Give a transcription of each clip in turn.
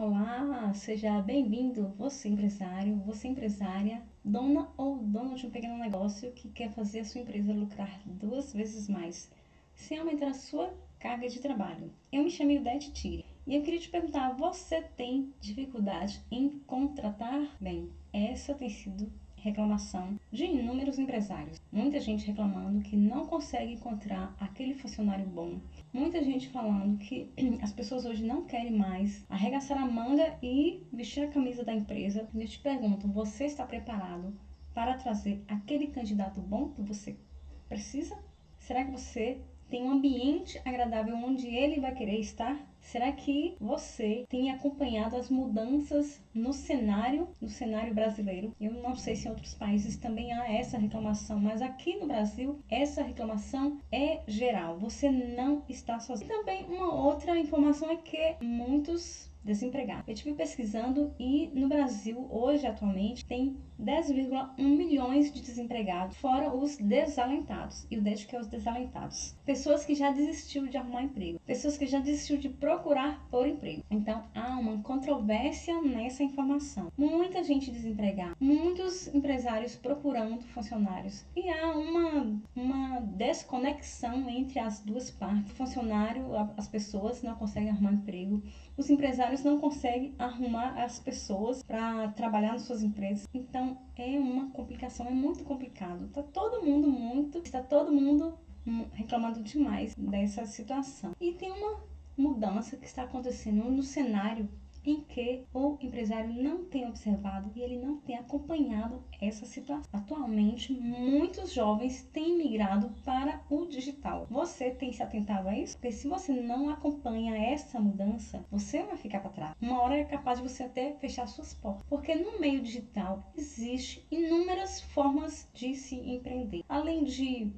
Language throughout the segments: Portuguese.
Olá, seja bem-vindo, você empresário, você empresária, dona ou dono de um pequeno negócio que quer fazer a sua empresa lucrar 2 vezes mais, sem aumentar a sua carga de trabalho. Eu me chamo Ildete Tire e eu queria te perguntar, você tem dificuldade em contratar? Bem, essa tem sido reclamação de inúmeros empresários. Muita gente reclamando que não consegue encontrar aquele funcionário bom. Muita gente falando que as pessoas hoje não querem mais arregaçar a manga e vestir a camisa da empresa. E eu te pergunto, você está preparado para trazer aquele candidato bom que você precisa? Será que você tem um ambiente agradável onde ele vai querer estar? Será que você tem acompanhado as mudanças no cenário brasileiro? Eu não sei se em outros países também há essa reclamação, mas aqui no Brasil essa reclamação é geral. Você não está sozinho. E também uma outra informação é que muitos desempregados. Eu estive pesquisando e no Brasil, hoje, atualmente, tem 10,1 milhões de desempregados, fora os desalentados. E o DED que é os desalentados. Pessoas que já desistiu de arrumar emprego. Pessoas que já desistiu de procurar por emprego. Então, há uma controvérsia nessa informação. Muita gente desempregada. Muitos empresários procurando funcionários. E há uma desconexão entre as duas partes. O funcionário, as pessoas não conseguem arrumar emprego. Os empresários não conseguem arrumar as pessoas para trabalhar nas suas empresas. Então, é uma complicação, é muito complicado. Está todo mundo reclamando demais dessa situação. E tem uma mudança que está acontecendo no cenário em que o empresário não tem observado e ele não tem acompanhado essa situação. Atualmente, muitos jovens têm migrado para o digital. Você tem se atentado a isso? Porque se você não acompanha essa mudança, você vai ficar para trás. Uma hora é capaz de você até fechar suas portas. Porque no meio digital existe inúmeras formas de se empreender. Além de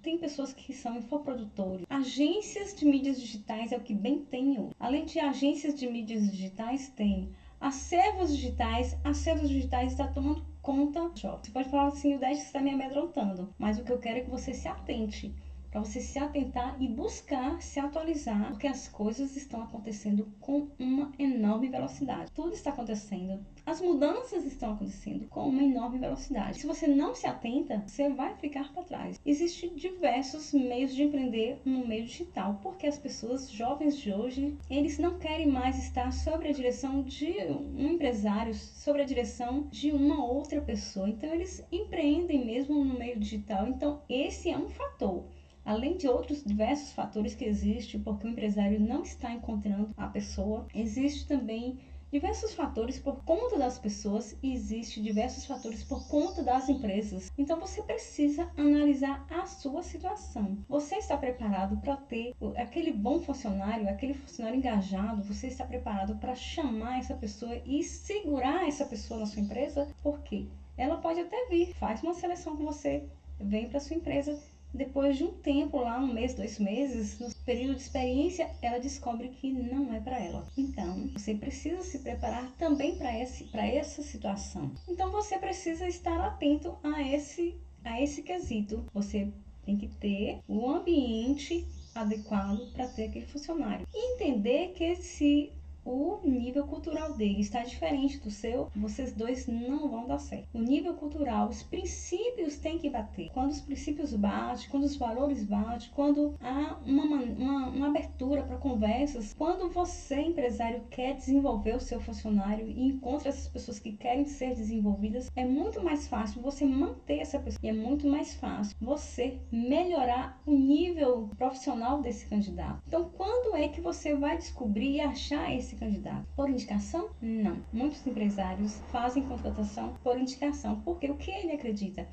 tem pessoas que são infoprodutores. Agências de mídias digitais é o que bem tem hoje. Além de agências de mídias digitais, tem acervos digitais. Acervos digitais está tomando conta do shopping. Você pode falar assim, o 10 está me amedrontando, mas o que eu quero é que você se atente. Para você se atentar e buscar se atualizar, porque as coisas estão acontecendo com uma enorme velocidade. Tudo está acontecendo, as mudanças estão acontecendo com uma enorme velocidade. Se você não se atenta, você vai ficar para trás. Existem diversos meios de empreender no meio digital, porque as pessoas jovens de hoje, eles não querem mais estar sob a direção de um empresário, sob a direção de uma outra pessoa. Então, eles empreendem mesmo no meio digital. Então, esse é um fator. Além de outros diversos fatores que existem, porque o empresário não está encontrando a pessoa, existe também diversos fatores por conta das pessoas e existe diversos fatores por conta das empresas. Então você precisa analisar a sua situação. Você está preparado para ter aquele bom funcionário, aquele funcionário engajado? Você está preparado para chamar essa pessoa e segurar essa pessoa na sua empresa? Por quê? Ela pode até vir, faz uma seleção com você, vem para sua empresa. Depois de um tempo lá, 1 mês, 2 meses, no período de experiência, ela descobre que não é para ela. Então, você precisa se preparar também para essa situação. Então, você precisa estar atento a esse quesito. Você tem que ter o ambiente adequado para ter aquele funcionário. E entender que se o nível cultural dele está diferente do seu, vocês dois não vão dar certo. O nível cultural, os princípios têm que bater. Quando os princípios batem, quando os valores batem, quando há uma abertura para conversas, quando você, empresário, quer desenvolver o seu funcionário e encontra essas pessoas que querem ser desenvolvidas, é muito mais fácil você manter essa pessoa e é muito mais fácil você melhorar o nível profissional desse candidato. Então, quando é que você vai descobrir e achar esse candidato? Por indicação? Não. Muitos empresários fazem contratação por indicação, porque o que ele acredita?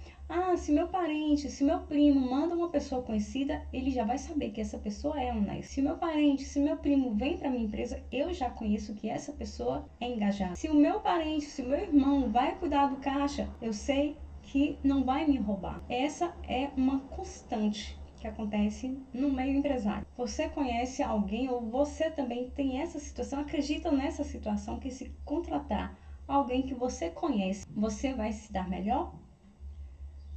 Se meu parente, se meu primo manda uma pessoa conhecida, ele já vai saber que essa pessoa é honesta. Se meu parente, se meu primo vem para minha empresa, eu já conheço que essa pessoa é engajada. Se o meu parente, se o meu irmão vai cuidar do caixa, eu sei que não vai me roubar. Essa é uma constante que acontece no meio empresário. Você conhece alguém ou você também tem essa situação, acredita nessa situação que se contratar alguém que você conhece, você vai se dar melhor?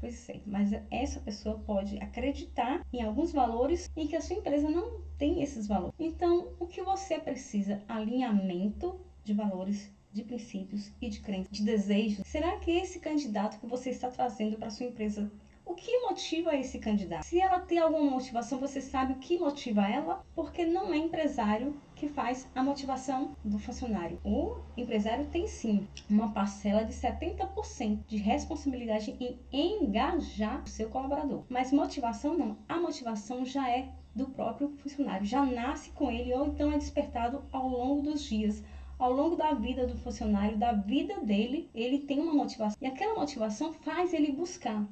Pois é, mas essa pessoa pode acreditar em alguns valores e que a sua empresa não tem esses valores. Então, o que você precisa? Alinhamento de valores, de princípios e de crenças, de desejos. Será que esse candidato que você está trazendo para sua empresa, o que motiva esse candidato? Se ela tem alguma motivação, você sabe o que motiva ela? Porque não é empresário que faz a motivação do funcionário. O empresário tem sim uma parcela de 70% de responsabilidade em engajar o seu colaborador. Mas motivação não. A motivação já é do próprio funcionário, já nasce com ele ou então é despertado ao longo dos dias. Ao longo da vida do funcionário, da vida dele, ele tem uma motivação. E aquela motivação faz ele buscar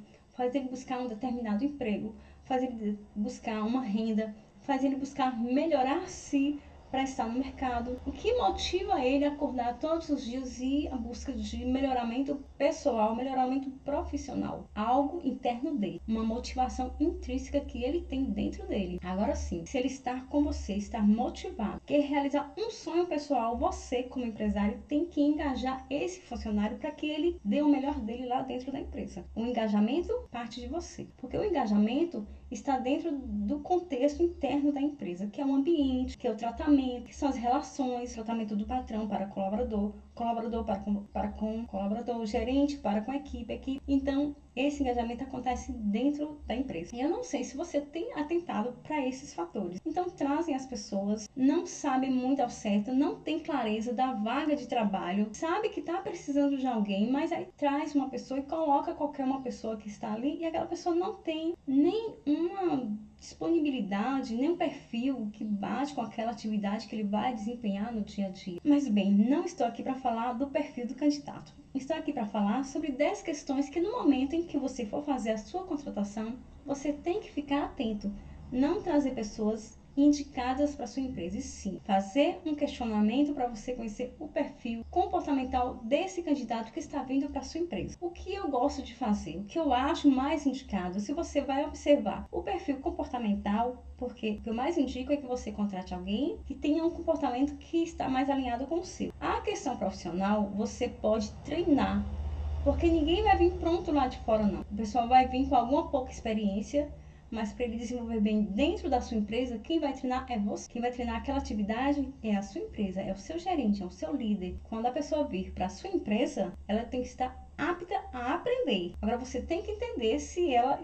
um determinado emprego, faz ele buscar uma renda, faz ele buscar melhorar-se para estar no mercado. O que motiva ele a acordar todos os dias e a busca de melhoramento pessoal, melhoramento profissional, algo interno dele, uma motivação intrínseca que ele tem dentro dele. Agora sim, se ele estar com você, estar motivado, quer realizar um sonho pessoal, você como empresário tem que engajar esse funcionário para que ele dê o melhor dele lá dentro da empresa. O engajamento parte de você, porque o engajamento está dentro do contexto interno da empresa, que é o ambiente, que é o tratamento, que são as relações, tratamento do patrão para colaborador, colaborador para com colaborador, gerente para com a equipe. Então, esse engajamento acontece dentro da empresa. E eu não sei se você tem atentado para esses fatores. Então, trazem as pessoas, não sabem muito ao certo, não tem clareza da vaga de trabalho, sabe que está precisando de alguém, mas aí traz uma pessoa e coloca qualquer uma pessoa que está ali e aquela pessoa não tem nem uma disponibilidade, nem um perfil que bate com aquela atividade que ele vai desempenhar no dia a dia. Mas bem, não estou aqui para falar do perfil do candidato. Estou aqui para falar sobre 10 questões que no momento em que você for fazer a sua contratação, você tem que ficar atento. Não trazer pessoas indicadas para sua empresa, e sim fazer um questionamento para você conhecer o perfil comportamental desse candidato que está vindo para sua empresa. O que eu gosto de fazer, o que eu acho mais indicado, se você vai observar o perfil comportamental, porque o que eu mais indico é que você contrate alguém que tenha um comportamento que está mais alinhado com o seu. A questão profissional, você pode treinar, porque ninguém vai vir pronto lá de fora não. O pessoal vai vir com alguma pouca experiência, mas para ele desenvolver bem dentro da sua empresa, quem vai treinar é você. Quem vai treinar aquela atividade é a sua empresa, é o seu gerente, é o seu líder. Quando a pessoa vir para a sua empresa, ela tem que estar apta a aprender. Agora você tem que entender se ela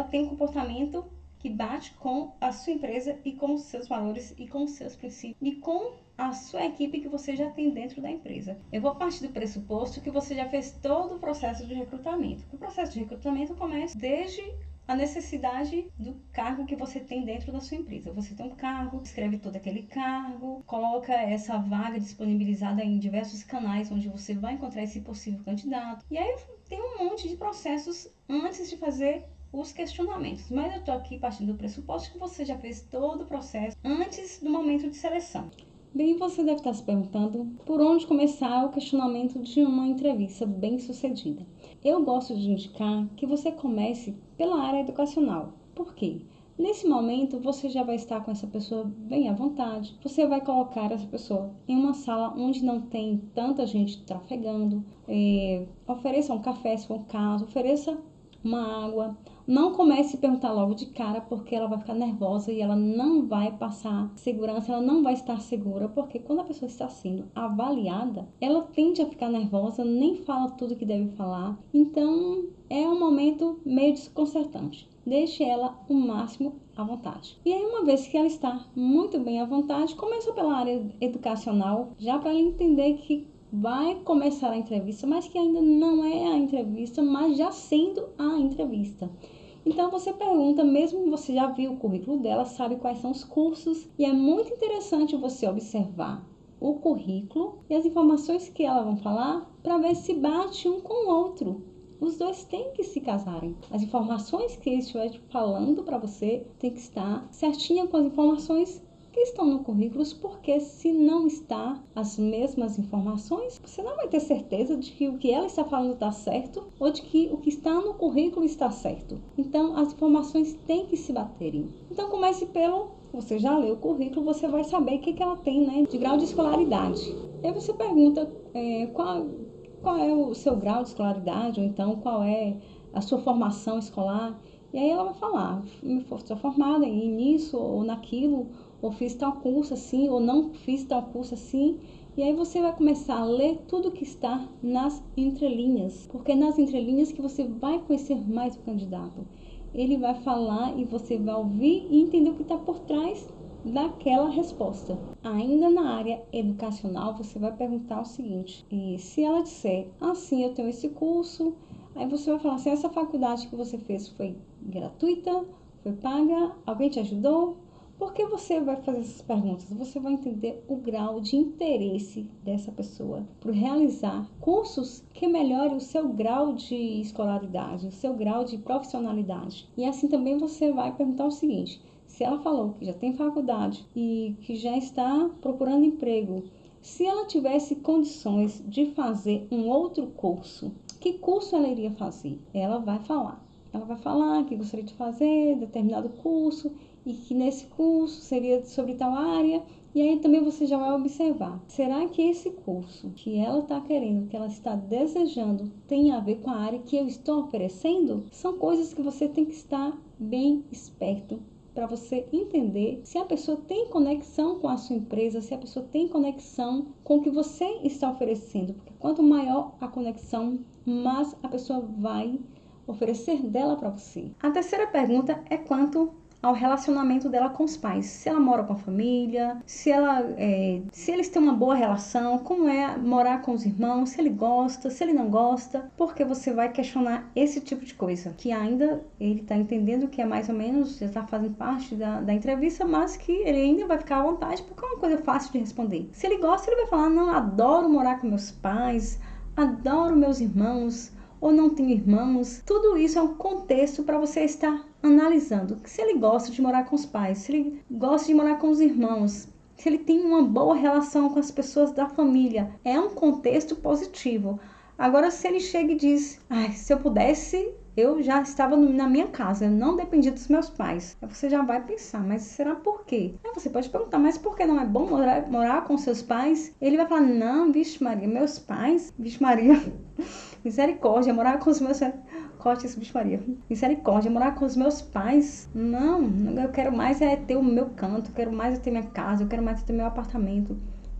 tem um comportamento que bate com a sua empresa e com os seus valores e com os seus princípios e com a sua equipe que você já tem dentro da empresa. Eu vou partir do pressuposto que você já fez todo o processo de recrutamento. O processo de recrutamento começa desde a necessidade do cargo que você tem dentro da sua empresa. Você tem um cargo, escreve todo aquele cargo, coloca essa vaga disponibilizada em diversos canais onde você vai encontrar esse possível candidato. E aí tem um monte de processos antes de fazer os questionamentos. Mas eu estou aqui partindo do pressuposto que você já fez todo o processo antes do momento de seleção. Bem, você deve estar se perguntando por onde começar o questionamento de uma entrevista bem-sucedida. Eu gosto de indicar que você comece pela área educacional. Por quê? Nesse momento, você já vai estar com essa pessoa bem à vontade. Você vai colocar essa pessoa em uma sala onde não tem tanta gente trafegando. Ofereça um café, se for o caso. Ofereça uma água. Não comece a perguntar logo de cara, porque ela vai ficar nervosa e ela não vai passar segurança, ela não vai estar segura, porque quando a pessoa está sendo avaliada, ela tende a ficar nervosa, nem fala tudo que deve falar. Então, é um momento meio desconcertante. Deixe ela o máximo à vontade. E aí, uma vez que ela está muito bem à vontade, começa pela área educacional, já para ela entender que vai começar a entrevista, mas que ainda não é a entrevista, mas já sendo a entrevista. Então você pergunta, mesmo que você já viu o currículo dela, sabe quais são os cursos, e é muito interessante você observar o currículo e as informações que ela vai falar para ver se bate um com o outro. Os dois têm que se casarem. As informações que ele estiver falando para você tem que estar certinha com as informações que estão no currículo, porque se não está as mesmas informações, você não vai ter certeza de que o que ela está falando está certo ou de que o que está no currículo está certo. Então, as informações têm que se baterem. Então, comece pelo... Você já leu o currículo, você vai saber o que ela tem, né, de grau de escolaridade. E aí você pergunta qual é o seu grau de escolaridade, ou então qual é a sua formação escolar. E aí ela vai falar, sou formada nisso ou naquilo, ou fiz tal curso assim, ou não fiz tal curso assim. E aí você vai começar a ler tudo que está nas entrelinhas, porque é nas entrelinhas que você vai conhecer mais o candidato. Ele vai falar e você vai ouvir e entender o que está por trás daquela resposta. Ainda na área educacional, você vai perguntar o seguinte, e se ela disser, sim, eu tenho esse curso, aí você vai falar assim, essa faculdade que você fez foi gratuita, foi paga, alguém te ajudou? Por que você vai fazer essas perguntas? Você vai entender o grau de interesse dessa pessoa por realizar cursos que melhorem o seu grau de escolaridade, o seu grau de profissionalidade. E assim também você vai perguntar o seguinte, se ela falou que já tem faculdade e que já está procurando emprego, se ela tivesse condições de fazer um outro curso, que curso ela iria fazer? Ela vai falar. Ela vai falar que gostaria de fazer determinado curso e que nesse curso seria sobre tal área. E aí também você já vai observar, será que esse curso que ela está querendo, que ela está desejando, tem a ver com a área que eu estou oferecendo? São coisas que você tem que estar bem esperto para você entender se a pessoa tem conexão com a sua empresa, se a pessoa tem conexão com o que você está oferecendo. Porque quanto maior a conexão, mais a pessoa vai oferecer dela para você. A terceira pergunta é quanto ao relacionamento dela com os pais. Se ela mora com a família, se eles têm uma boa relação, como é morar com os irmãos, se ele gosta, se ele não gosta, porque você vai questionar esse tipo de coisa, que ainda ele está entendendo que é mais ou menos, já está fazendo parte da entrevista, mas que ele ainda vai ficar à vontade, porque é uma coisa fácil de responder. Se ele gosta, ele vai falar, não, adoro morar com meus pais, adoro meus irmãos, ou não tenho irmãos. Tudo isso é um contexto para você estar analisando. Se ele gosta de morar com os pais, se ele gosta de morar com os irmãos, se ele tem uma boa relação com as pessoas da família, é um contexto positivo. Agora, se ele chega e diz, se eu pudesse, eu já estava na minha casa, eu não dependia dos meus pais. Aí você já vai pensar, mas será por quê? Aí você pode perguntar, mas por que não é bom morar com seus pais? Ele vai falar, não, vixe Maria, meus pais, vixe Maria, misericórdia, morar com os meus... Corte isso, bicho Maria. Misericórdia, morar com os meus pais. Não, eu quero mais ter o meu canto, eu quero mais ter minha casa, eu quero mais ter meu apartamento.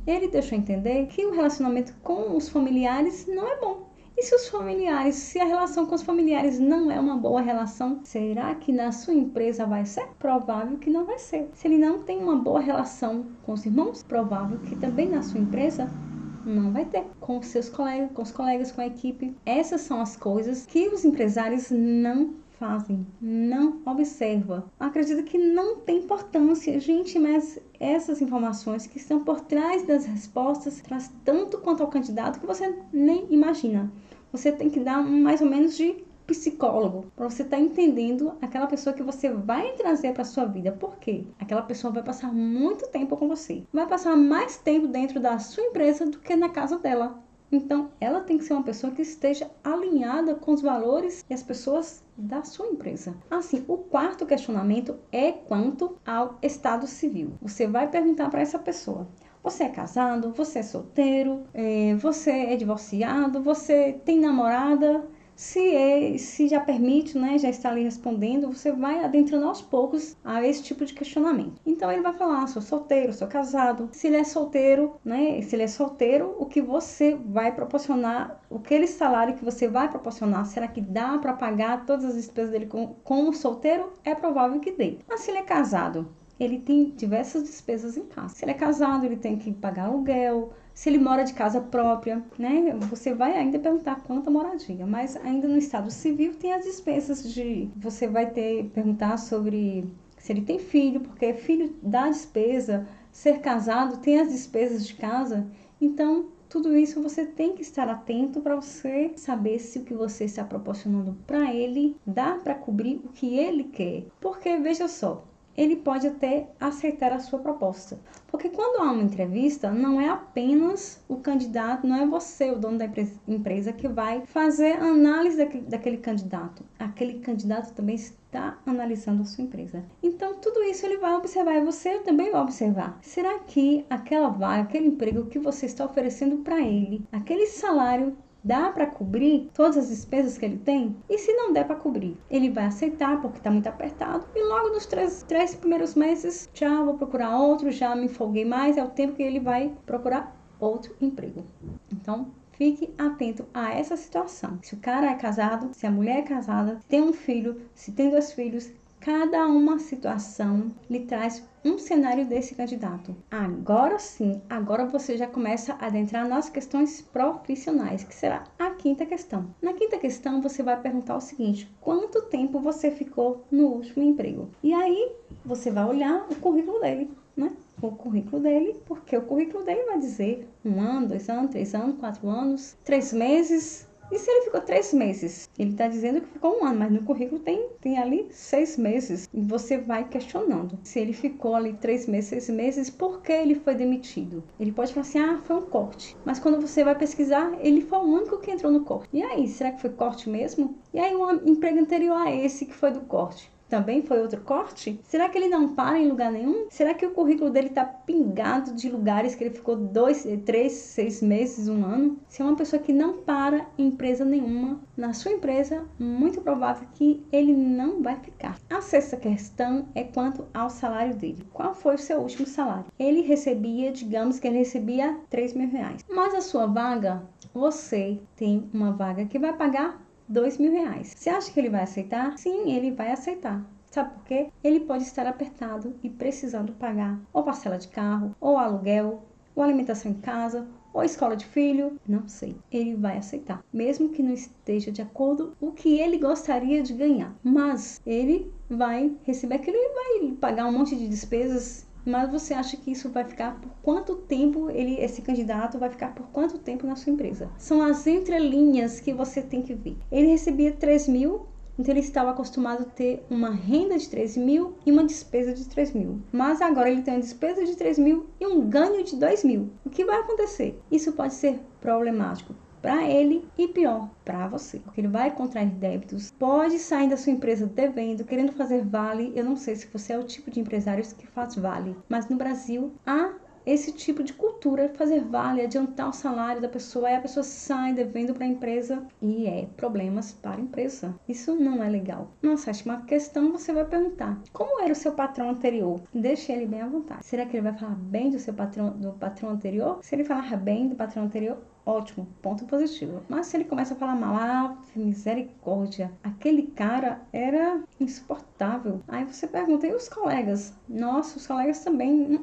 Ele deixou entender que o relacionamento com os familiares não é bom. E se a relação com os familiares não é uma boa relação, será que na sua empresa vai ser? Provável que não vai ser. Se ele não tem uma boa relação com os irmãos, provável que também na sua empresa não vai ter. Com seus colegas, com os colegas, com a equipe. Essas são as coisas que os empresários não fazem, não observam. Acredito que não tem importância, gente, mas essas informações que estão por trás das respostas traz tanto quanto ao candidato que você nem imagina. Você tem que dar mais ou menos de psicólogo, para você estar entendendo aquela pessoa que você vai trazer para sua vida. Por quê? Aquela pessoa vai passar muito tempo com você. Vai passar mais tempo dentro da sua empresa do que na casa dela. Então, ela tem que ser uma pessoa que esteja alinhada com os valores e as pessoas da sua empresa. Assim, o quarto questionamento é quanto ao estado civil. Você vai perguntar para essa pessoa: você é casado? Você é solteiro? Você é divorciado? Você tem namorada? Se já permite, né, já está ali respondendo, você vai adentrando aos poucos a esse tipo de questionamento. Então ele vai falar, sou solteiro, sou casado. Se ele é solteiro, né, o que você vai proporcionar, aquele salário que você vai proporcionar, será que dá para pagar todas as despesas dele com o solteiro? É provável que dê. Mas se ele é casado, ele tem diversas despesas em casa. Se ele é casado, ele tem que pagar aluguel. Se ele mora de casa própria, né? Você vai ainda perguntar quanto a moradia. Mas ainda no estado civil tem as despesas de... Você vai perguntar sobre se ele tem filho, porque filho dá despesa. Ser casado tem as despesas de casa. Então, tudo isso você tem que estar atento para você saber se o que você está proporcionando para ele dá para cobrir o que ele quer. Porque, veja só, ele pode até aceitar a sua proposta. Porque quando há uma entrevista, não é apenas o candidato, não é você, o dono da empresa, que vai fazer a análise daquele candidato. Aquele candidato também está analisando a sua empresa. Então, tudo isso ele vai observar e você também vai observar. Será que aquela vaga, aquele emprego que você está oferecendo para ele, aquele salário Dá para cobrir todas as despesas que ele tem? E se não der para cobrir, ele vai aceitar porque está muito apertado e logo nos três primeiros meses, já vou procurar outro, já me folguei mais, é o tempo que ele vai procurar outro emprego. Então, fique atento a essa situação. Se o cara é casado, se a mulher é casada, se tem um filho, se tem 2 filhos, cada uma situação lhe traz um cenário desse candidato. Agora sim, agora você já começa a adentrar nas questões profissionais, que será a 5ª questão. Na 5ª questão, você vai perguntar o seguinte: quanto tempo você ficou no último emprego? E aí, você vai olhar o currículo dele, né? O currículo dele, porque o currículo dele vai dizer 1 ano, 2 anos, 3 anos, 4 anos, 3 meses. E se ele ficou 3 meses? Ele está dizendo que ficou 1 ano, mas no currículo tem ali 6 meses. E você vai questionando. Se ele ficou ali 3 meses, 6 meses, por que ele foi demitido? Ele pode falar assim, foi um corte. Mas quando você vai pesquisar, ele foi o único que entrou no corte. E aí, será que foi corte mesmo? E aí, o emprego anterior a esse que foi do corte também foi outro corte? Será que ele não para em lugar nenhum? Será que o currículo dele está pingado de lugares que ele ficou 2, 3, 6 meses, 1 ano? Se é uma pessoa que não para em empresa nenhuma, na sua empresa, muito provável que ele não vai ficar. A 6ª questão é quanto ao salário dele. Qual foi o seu último salário? Ele recebia, digamos que ele recebia R$3.000. Mas a sua vaga, você tem uma vaga que vai pagar R$2.000. Você acha que ele vai aceitar? Sim, ele vai aceitar. Sabe por quê? Ele pode estar apertado e precisando pagar ou parcela de carro, ou aluguel, ou alimentação em casa, ou escola de filho, não sei. Ele vai aceitar, mesmo que não esteja de acordo com o que ele gostaria de ganhar. Mas ele vai receber aquilo e vai pagar um monte de despesas. Mas você acha que isso vai ficar por quanto tempo? Esse candidato vai ficar por quanto tempo na sua empresa? São as entrelinhas que você tem que ver. Ele recebia 3.000, então ele estava acostumado a ter uma renda de 3.000 e uma despesa de 3.000. Mas agora ele tem uma despesa de 3.000 e um ganho de 2.000. O que vai acontecer? Isso pode ser problemático para ele e pior para você, porque ele vai contrair débitos, pode sair da sua empresa devendo, querendo fazer vale. Eu não sei se você é o tipo de empresário que faz vale, mas no Brasil há esse tipo de cultura, fazer vale, adiantar o salário da pessoa, aí a pessoa sai devendo para a empresa e problemas para a empresa. Isso não é legal. Na 7ª questão, você vai perguntar: como era o seu patrão anterior? Deixe ele bem à vontade. Será que ele vai falar bem do patrão anterior? Se ele falar bem do patrão anterior, ótimo, ponto positivo. Mas se ele começa a falar mal, misericórdia, aquele cara era insuportável. Aí você pergunta, e os colegas? Nossa, os colegas também,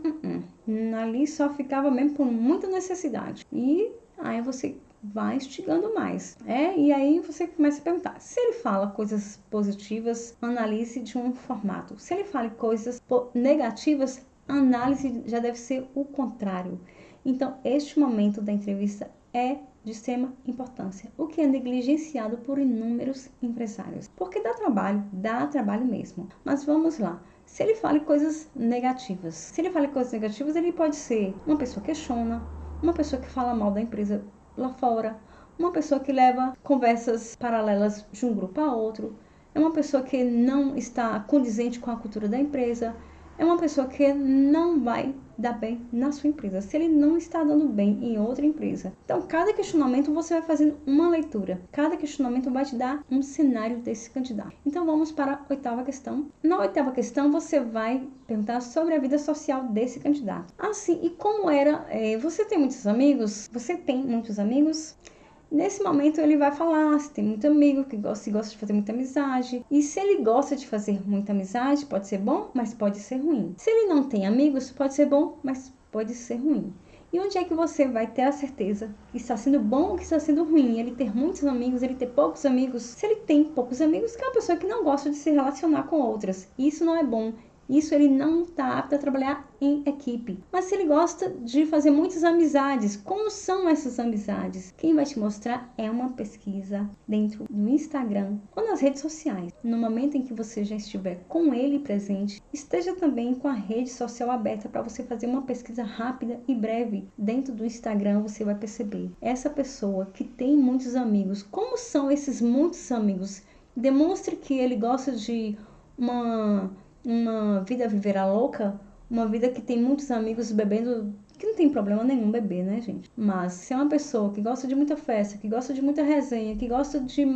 ali só ficava mesmo por muita necessidade. E aí você vai instigando mais. E aí você começa a perguntar. Se ele fala coisas positivas, analise de um formato. Se ele fala coisas negativas, a análise já deve ser o contrário. Então, este momento da entrevista é de extrema importância, o que é negligenciado por inúmeros empresários. Porque dá trabalho mesmo. Mas vamos lá. Se ele fala coisas negativas, ele pode ser uma pessoa que questiona, uma pessoa que fala mal da empresa lá fora, uma pessoa que leva conversas paralelas de um grupo a outro, é uma pessoa que não está condizente com a cultura da empresa, é uma pessoa que não vai dar bem na sua empresa, se ele não está dando bem em outra empresa. Então, cada questionamento você vai fazendo uma leitura. Cada questionamento vai te dar um cenário desse candidato. Então, vamos para a 8ª questão. Na 8ª questão, você vai perguntar sobre a vida social desse candidato. Assim, e como era? Você tem muitos amigos? Você tem muitos amigos? Nesse momento ele vai falar se tem muito amigo, se gosta de fazer muita amizade. E se ele gosta de fazer muita amizade, pode ser bom, mas pode ser ruim. Se ele não tem amigos, pode ser bom, mas pode ser ruim. E onde é que você vai ter a certeza que está sendo bom ou que está sendo ruim? Ele ter muitos amigos, ele ter poucos amigos? Se ele tem poucos amigos, que é uma pessoa que não gosta de se relacionar com outras. Isso não é bom. Isso ele não está apto a trabalhar em equipe. Mas se ele gosta de fazer muitas amizades, como são essas amizades? Quem vai te mostrar é uma pesquisa dentro do Instagram ou nas redes sociais. No momento em que você já estiver com ele presente, esteja também com a rede social aberta para você fazer uma pesquisa rápida e breve. Dentro do Instagram você vai perceber essa pessoa que tem muitos amigos. Como são esses muitos amigos? Demonstre que ele gosta de uma vida vivera louca, uma vida que tem muitos amigos bebendo, que não tem problema nenhum beber, né, gente? Mas se é uma pessoa que gosta de muita festa, que gosta de muita resenha, que gosta de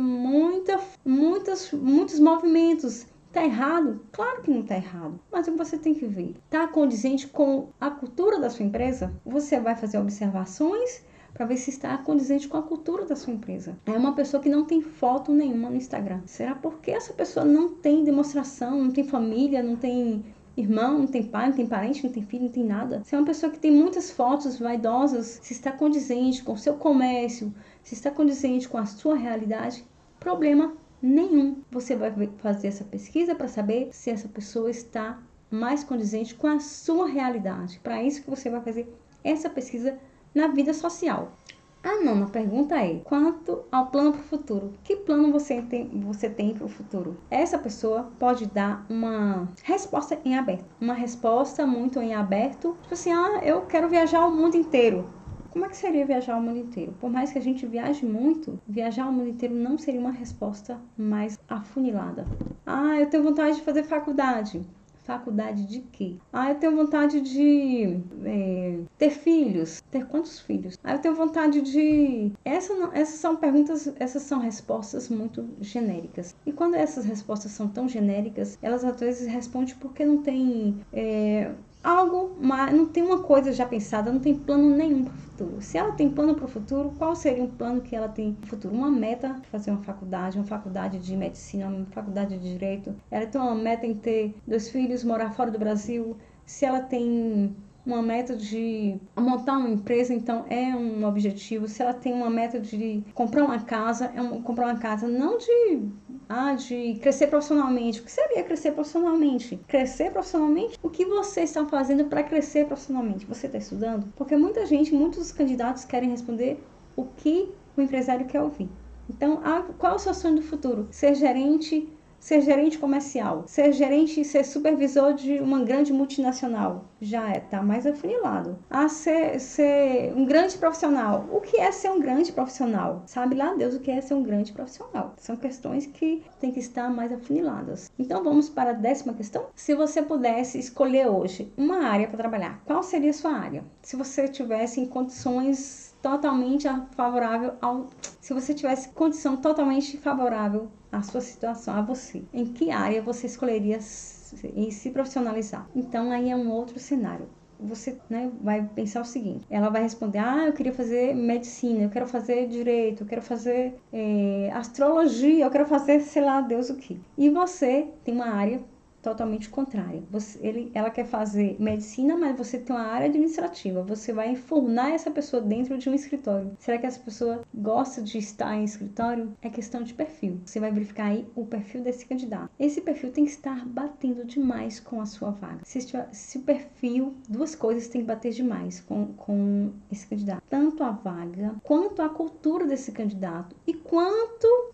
muitos movimentos, tá errado? Claro que não tá errado. Mas o que você tem que ver, tá condizente com a cultura da sua empresa? Você vai fazer observações para ver se está condizente com a cultura da sua empresa. É uma pessoa que não tem foto nenhuma no Instagram. Será porque essa pessoa não tem demonstração, não tem família, não tem irmão, não tem pai, não tem parente, não tem filho, não tem nada? Se é uma pessoa que tem muitas fotos vaidosas, se está condizente com o seu comércio, se está condizente com a sua realidade, problema nenhum. Você vai fazer essa pesquisa para saber se essa pessoa está mais condizente com a sua realidade. Para isso que você vai fazer essa pesquisa na vida social. A nona pergunta é: quanto ao plano para o futuro? Que plano você tem para o futuro? Essa pessoa pode dar uma resposta em aberto. Uma resposta muito em aberto. Tipo assim, eu quero viajar o mundo inteiro. Como é que seria viajar o mundo inteiro? Por mais que a gente viaje muito, viajar o mundo inteiro não seria uma resposta mais afunilada. Eu tenho vontade de fazer faculdade. Faculdade de quê? Eu tenho vontade de ter filhos. Ter quantos filhos? Eu tenho vontade de... Essas são perguntas, essas são respostas muito genéricas. E quando essas respostas são tão genéricas, elas às vezes respondem porque não tem algo, mas não tem uma coisa já pensada, não tem plano nenhum para o futuro. Se ela tem plano para o futuro, qual seria um plano que ela tem para o futuro? Uma meta de fazer uma faculdade de medicina, uma faculdade de direito. Ela tem uma meta em ter 2 filhos, morar fora do Brasil. Se ela tem uma meta de montar uma empresa, então é um objetivo. Se ela tem uma meta de comprar uma casa, comprar uma casa não de crescer profissionalmente. O que seria crescer profissionalmente? Crescer profissionalmente? O que você está fazendo para crescer profissionalmente? Você está estudando? Porque muitos candidatos querem responder o que o empresário quer ouvir. Então, qual é o seu sonho do futuro? Ser gerente comercial, ser supervisor de uma grande multinacional, já tá mais afunilado. Ser um grande profissional. O que é ser um grande profissional? Sabe lá Deus o que é ser um grande profissional. São questões que têm que estar mais afuniladas. Então vamos para a 10ª questão. Se você pudesse escolher hoje uma área para trabalhar, qual seria a sua área? Se você tivesse em condições totalmente favorável se você tivesse condição totalmente favorável à sua situação, a você, em que área você escolheria se profissionalizar? Então aí é um outro cenário. Você vai pensar o seguinte: ela vai responder, eu queria fazer medicina, eu quero fazer direito, eu quero fazer astrologia, eu quero fazer sei lá Deus o que. E você tem uma área totalmente contrária. Ela quer fazer medicina, mas você tem uma área administrativa. Você vai enfurnar essa pessoa dentro de um escritório. Será que essa pessoa gosta de estar em escritório? É questão de perfil. Você vai verificar aí o perfil desse candidato. Esse perfil tem que estar batendo demais com a sua vaga. Se o perfil, 2 coisas tem que bater demais com esse candidato. Tanto a vaga, quanto a cultura desse candidato. E quanto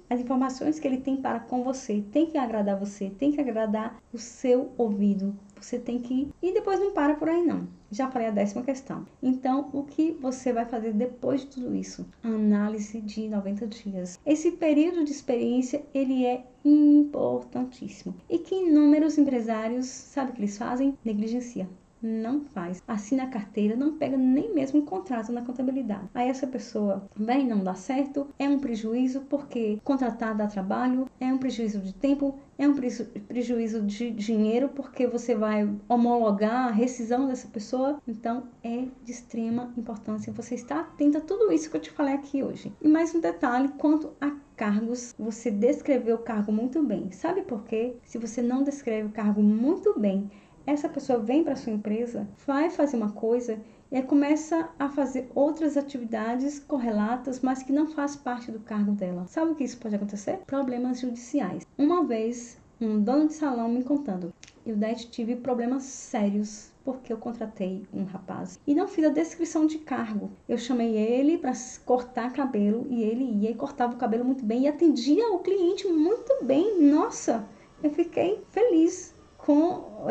as informações que ele tem para com você, tem que agradar você, tem que agradar o seu ouvido. Você tem que... E depois não para por aí não. Já falei a 10ª questão. Então, o que você vai fazer depois de tudo isso? Análise de 90 dias. Esse período de experiência, ele é importantíssimo. E que inúmeros empresários, sabe o que eles fazem? Negligencia. Não faz, assina a carteira, não pega nem mesmo um contrato na contabilidade. Aí essa pessoa vai não dar certo, é um prejuízo porque contratar dá trabalho, é um prejuízo de tempo, é um prejuízo de dinheiro porque você vai homologar a rescisão dessa pessoa. Então é de extrema importância você estar atento a tudo isso que eu te falei aqui hoje. E mais um detalhe quanto a cargos, você descreveu o cargo muito bem. Sabe por quê? Se você não descreve o cargo muito bem, essa pessoa vem para sua empresa, vai fazer uma coisa e aí começa a fazer outras atividades correlatas, mas que não faz parte do cargo dela. Sabe o que isso pode acontecer? Problemas judiciais. Uma vez, um dono de salão me contando, eu tive problemas sérios porque eu contratei um rapaz e não fiz a descrição de cargo. Eu chamei ele para cortar cabelo e ele ia e cortava o cabelo muito bem e atendia o cliente muito bem. Nossa, eu fiquei feliz com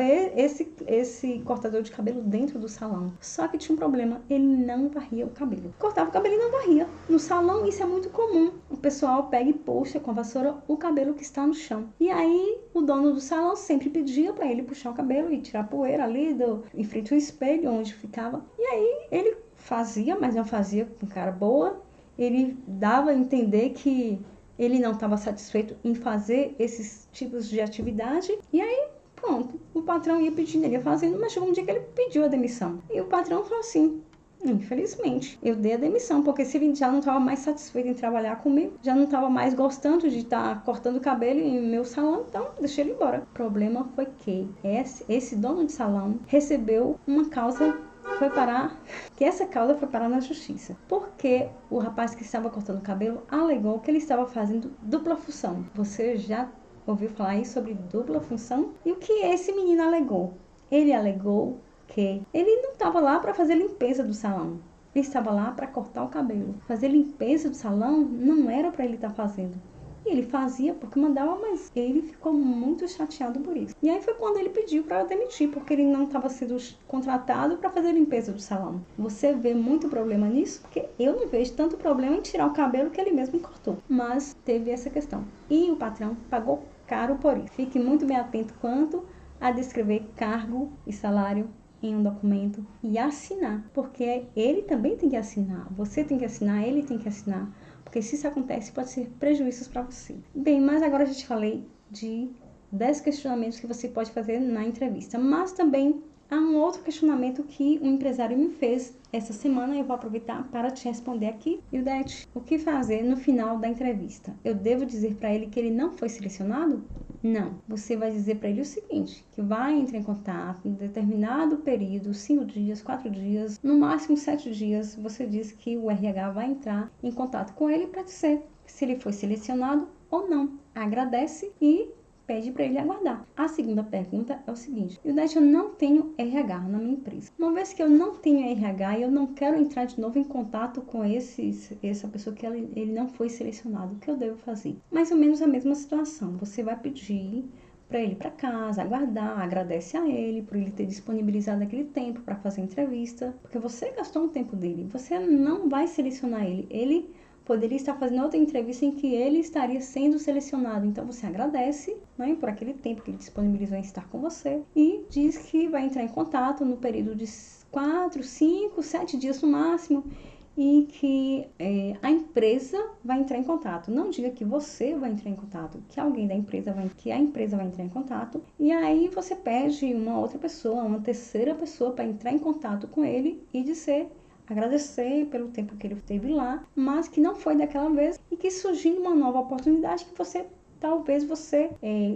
esse cortador de cabelo dentro do salão. Só que tinha um problema, ele não varria o cabelo. Cortava o cabelo e não varria. No salão isso é muito comum. O pessoal pega e puxa com a vassoura o cabelo que está no chão. E aí o dono do salão sempre pedia para ele puxar o cabelo e tirar a poeira ali em frente ao espelho onde ficava. E aí ele fazia, mas não fazia com cara boa. Ele dava a entender que ele não estava satisfeito em fazer esses tipos de atividade. E aí, pronto, o patrão ia pedindo, ele ia fazendo, mas chegou um dia que ele pediu a demissão. E o patrão falou assim: infelizmente, eu dei a demissão, porque se ele já não estava mais satisfeito em trabalhar comigo, já não estava mais gostando de estar cortando o cabelo em meu salão, então deixei ele embora. O problema foi que esse dono de salão recebeu uma causa, essa causa foi parar na justiça, porque o rapaz que estava cortando o cabelo alegou que ele estava fazendo dupla função. Você já ouviu falar aí sobre dupla função? E o que esse menino alegou? Ele alegou que ele não estava lá para fazer limpeza do salão, ele estava lá para cortar o cabelo. Fazer limpeza do salão não era para ele estar fazendo. E ele fazia porque mandava, mas ele ficou muito chateado por isso. E aí foi quando ele pediu para demitir, porque ele não estava sendo contratado para fazer limpeza do salão. Você vê muito problema nisso? Porque eu não vejo tanto problema em tirar o cabelo que ele mesmo cortou. Mas teve essa questão. E o patrão pagou caro por isso. Fique muito bem atento quanto a descrever cargo e salário em um documento e assinar, porque ele também tem que assinar. Você tem que assinar, ele tem que assinar. Porque se isso acontece, pode ser prejuízos para você. Bem, mas agora a gente falei de 10 questionamentos que você pode fazer na entrevista. Mas também há um outro questionamento que um empresário me fez essa semana e eu vou aproveitar para te responder aqui. Ildete, o que fazer no final da entrevista? Eu devo dizer para ele que ele não foi selecionado? Não. Você vai dizer para ele o seguinte, que vai entrar em contato em determinado período, 5 dias, 4 dias, no máximo 7 dias, você diz que o RH vai entrar em contato com ele para dizer se ele foi selecionado ou não. Agradece e pede para ele aguardar. A segunda pergunta é o seguinte: Ildete, eu não tenho RH na minha empresa. Uma vez que eu não tenho RH e eu não quero entrar de novo em contato com essa pessoa que ele não foi selecionado, o que eu devo fazer? Mais ou menos a mesma situação. Você vai pedir para ele ir para casa, aguardar, agradece a ele por ele ter disponibilizado aquele tempo para fazer a entrevista, porque você gastou um tempo dele. Você não vai selecionar ele. Ele poderia estar fazendo outra entrevista em que ele estaria sendo selecionado. Então você agradece, né, por aquele tempo que ele disponibilizou em estar com você e diz que vai entrar em contato no período de 4, 5, 7 dias no máximo e que a empresa vai entrar em contato. Não diga que você vai entrar em contato, que alguém da empresa que a empresa vai entrar em contato. E aí você pede uma outra pessoa, uma terceira pessoa para entrar em contato com ele e agradecer pelo tempo que ele esteve lá, mas que não foi daquela vez e que surgindo uma nova oportunidade que talvez você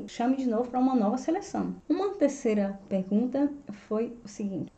chame de novo para uma nova seleção. Uma terceira pergunta foi o seguinte: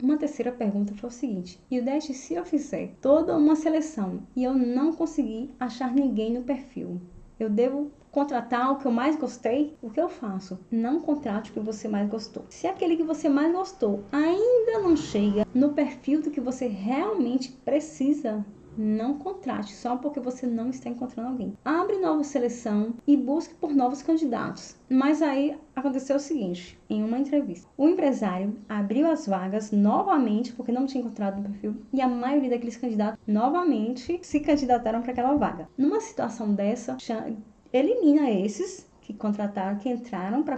Ildete, se eu fizer toda uma seleção e eu não conseguir achar ninguém no perfil, eu devo contratar o que eu mais gostei? O que eu faço? Não contrate o que você mais gostou. Se aquele que você mais gostou ainda não chega no perfil do que você realmente precisa, não contrate só porque você não está encontrando alguém. Abre nova seleção e busque por novos candidatos. Mas aí aconteceu o seguinte, em uma entrevista. O empresário abriu as vagas novamente porque não tinha encontrado o perfil e a maioria daqueles candidatos novamente se candidataram para aquela vaga. Numa situação dessa, elimina esses que contrataram, que entraram para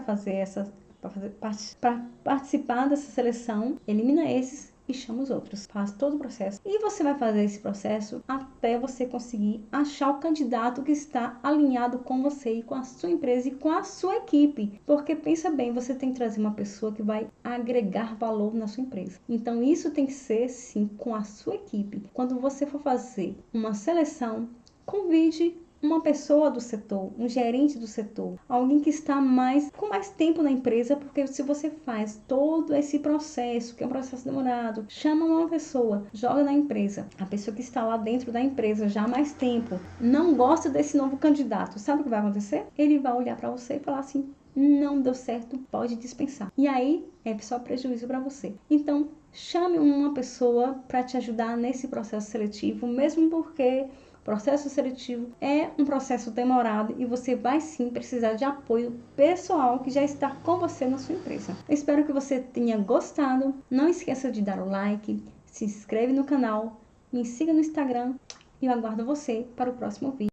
participar dessa seleção, elimina esses e chama os outros. Faz todo o processo. E você vai fazer esse processo até você conseguir achar o candidato que está alinhado com você e com a sua empresa e com a sua equipe. Porque pensa bem, você tem que trazer uma pessoa que vai agregar valor na sua empresa. Então isso tem que ser sim com a sua equipe. Quando você for fazer uma seleção, convide uma pessoa do setor, um gerente do setor, alguém que está com mais tempo na empresa, porque se você faz todo esse processo, que é um processo demorado, chama uma pessoa, joga na empresa, a pessoa que está lá dentro da empresa já há mais tempo, não gosta desse novo candidato, sabe o que vai acontecer? Ele vai olhar para você e falar assim: não deu certo, pode dispensar. E aí é só prejuízo para você. Então, chame uma pessoa para te ajudar nesse processo seletivo, mesmo porque processo seletivo é um processo demorado e você vai sim precisar de apoio pessoal que já está com você na sua empresa. Eu espero que você tenha gostado. Não esqueça de dar o like, se inscreve no canal, me siga no Instagram e eu aguardo você para o próximo vídeo.